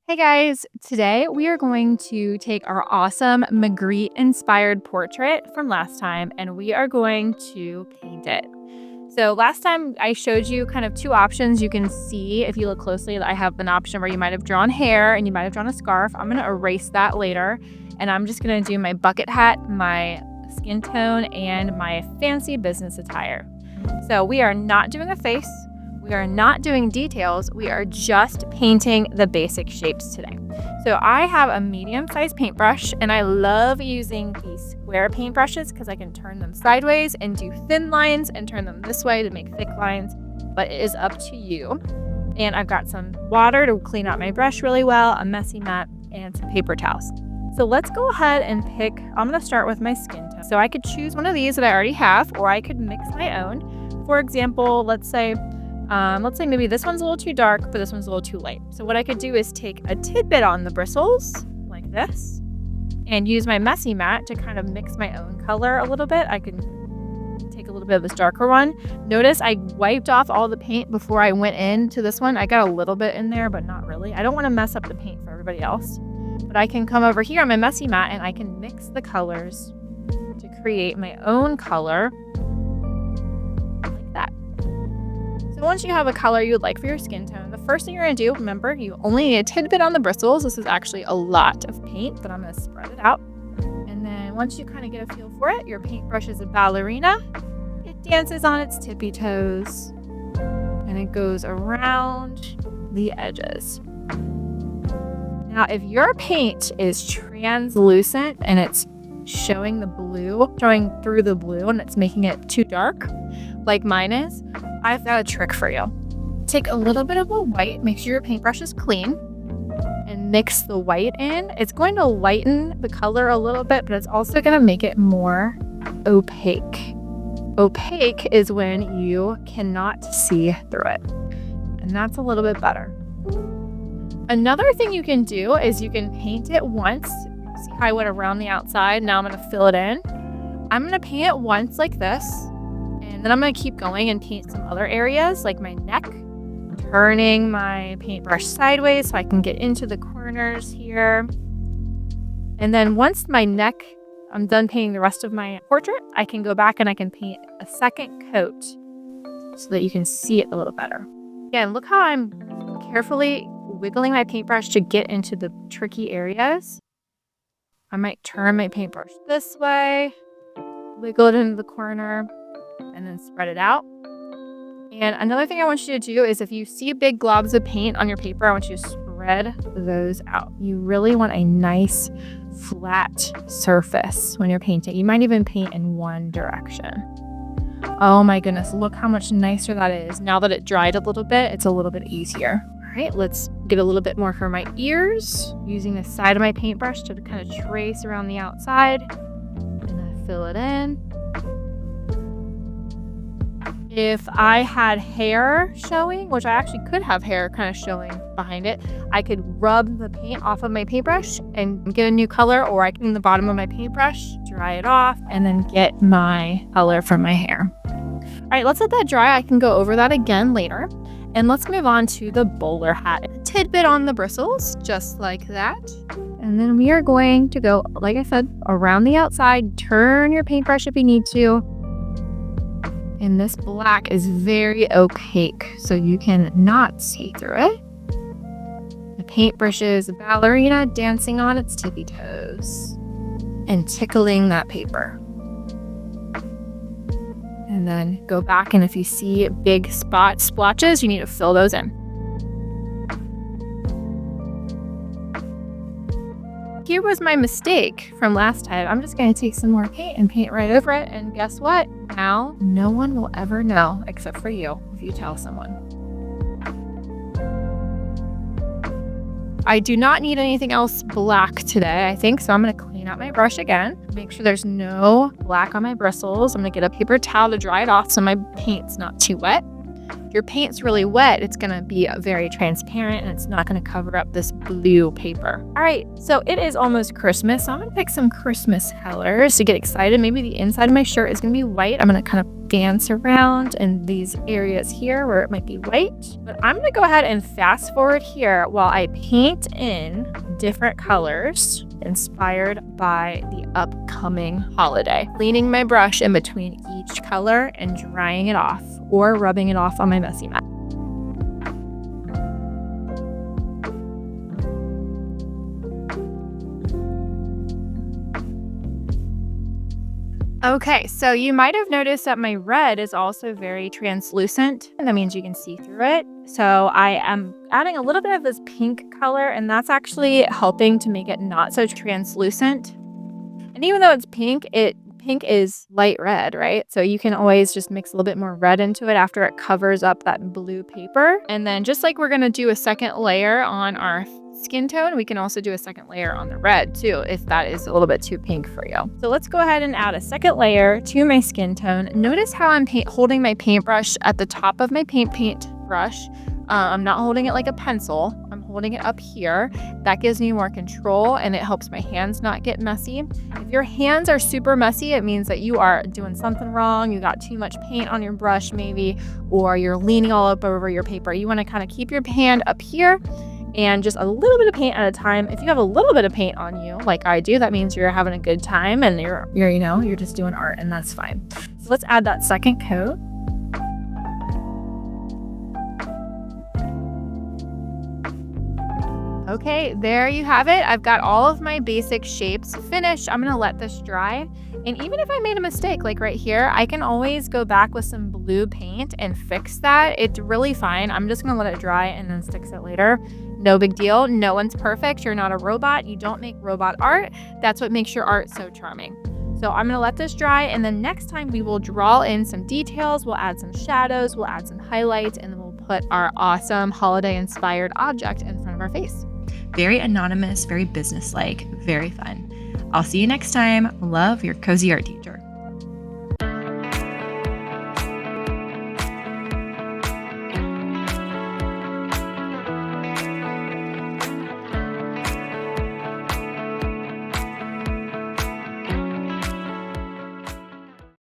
Hey guys, today we are going to take our awesome Magritte-inspired portrait from last time and we are going to paint it. So last time I showed you kind of two options. You can see if you look closely that I have an option where you might have drawn hair and you might have drawn a scarf. I'm going to erase that later and I'm just going to do my bucket hat, my skin tone, and my fancy business attire. So we are not doing a face. We are not doing details. We are just painting the basic shapes today. So I have a medium-sized paintbrush and I love using these square paintbrushes because I can turn them sideways and do thin lines and turn them this way to make thick lines, but it is up to you. And I've got some water to clean out my brush really well, a messy mat, and some paper towels. So let's go ahead and pick, I'm gonna start with my skin tone. So I could choose one of these that I already have, or I could mix my own. For example, let's say maybe this one's a little too dark, but this one's a little too light. So what I could do is take a tidbit on the bristles, like this, and use my messy mat to kind of mix my own color a little bit. I can take a little bit of this darker one. Notice I wiped off all the paint before I went into this one. I got a little bit in there, but not really. I don't want to mess up the paint for everybody else. But I can come over here on my messy mat and I can mix the colors to create my own color. So once you have a color you would like for your skin tone, the first thing you're going to do, remember, you only need a tidbit on the bristles. This is actually a lot of paint, but I'm going to spread it out. And then once you kind of get a feel for it, your paintbrush is a ballerina. It dances on its tippy toes, and it goes around the edges. Now, if your paint is translucent and it's showing through the blue, and it's making it too dark, like mine is, I've got a trick for you. Take a little bit of a white, make sure your paintbrush is clean, and mix the white in. It's going to lighten the color a little bit, but it's also going to make it more opaque. Opaque is when you cannot see through it, and that's a little bit better. Another thing you can do is you can paint it once. See how I went around the outside? Now I'm going to fill it in. I'm going to paint it once like this. And then I'm going to keep going and paint some other areas like my neck, turning my paintbrush sideways so I can get into the corners here. And then once my neck, I'm done painting the rest of my portrait, I can go back and I can paint a second coat so that you can see it a little better. Again, look how I'm carefully wiggling my paintbrush to get into the tricky areas. I might turn my paintbrush this way, wiggle it into the corner, and then spread it out. And another thing I want you to do is if you see big globs of paint on your paper, I want you to spread those out. You really want a nice flat surface when you're painting. You might even paint in one direction. Oh my goodness, look how much nicer that is. Now that it dried a little bit, it's a little bit easier. All right, let's get a little bit more for my ears, using the side of my paintbrush to kind of trace around the outside and then fill it in. If I had hair showing, which I actually could have hair kind of showing behind it, I could rub the paint off of my paintbrush and get a new color, or I can, in the bottom of my paintbrush, dry it off and then get my color from my hair. All right, let's let that dry. I can go over that again later. And let's move on to the bowler hat. A tidbit on the bristles, just like that. And then we are going to go, like I said, around the outside. Turn your paintbrush if you need to. And this black is very opaque, so you can not see through it. The paintbrush is a ballerina dancing on its tippy toes and tickling that paper. And then go back, and if you see big splotches, you need to fill those in. Here was my mistake from last time. I'm just going to take some more paint and paint right over it. And guess what? Now, no one will ever know except for you if you tell someone. I do not need anything else black today, I think. So I'm going to clean out my brush again. Make sure there's no black on my bristles. I'm going to get a paper towel to dry it off so my paint's not too wet. If your paint's really wet, it's going to be very transparent and it's not going to cover up this blue paper. All right, so it is almost Christmas. So I'm going to pick some Christmas colors to get excited. Maybe the inside of my shirt is going to be white. I'm going to kind of dance around in these areas here where it might be white. But I'm going to go ahead and fast forward here while I paint in different colors inspired by the upcoming holiday. Leaning my brush in between each color and drying it off or rubbing it off on my messy mat. Okay, so you might have noticed that my red is also very translucent, and that means you can see through it. So I am adding a little bit of this pink color, and that's actually helping to make it not so translucent. And even though it's pink is light red, right? So you can always just mix a little bit more red into it after it covers up that blue paper. And then just like we're gonna do a second layer on our skin tone, we can also do a second layer on the red too, if that is a little bit too pink for you. So let's go ahead and add a second layer to my skin tone. Notice how I'm holding my paintbrush at the top of my paint brush. I'm not holding it like a pencil. I'm holding it up here. That gives me more control and it helps my hands not get messy. If your hands are super messy, it means that you are doing something wrong. You got too much paint on your brush maybe, or you're leaning all up over your paper. You want to kind of keep your hand up here and just a little bit of paint at a time. If you have a little bit of paint on you, like I do, that means you're having a good time and you're just doing art, and that's fine. So let's add that second coat. Okay, there you have it. I've got all of my basic shapes finished. I'm gonna let this dry. And even if I made a mistake, like right here, I can always go back with some blue paint and fix that. It's really fine. I'm just gonna let it dry and then fix it later. No big deal. No one's perfect. You're not a robot. You don't make robot art. That's what makes your art so charming. So I'm gonna let this dry, and then next time we will draw in some details. We'll add some shadows, we'll add some highlights, and then we'll put our awesome holiday-inspired object in front of our face. Very anonymous, very businesslike, very fun. I'll see you next time. Love, your cozy art teacher.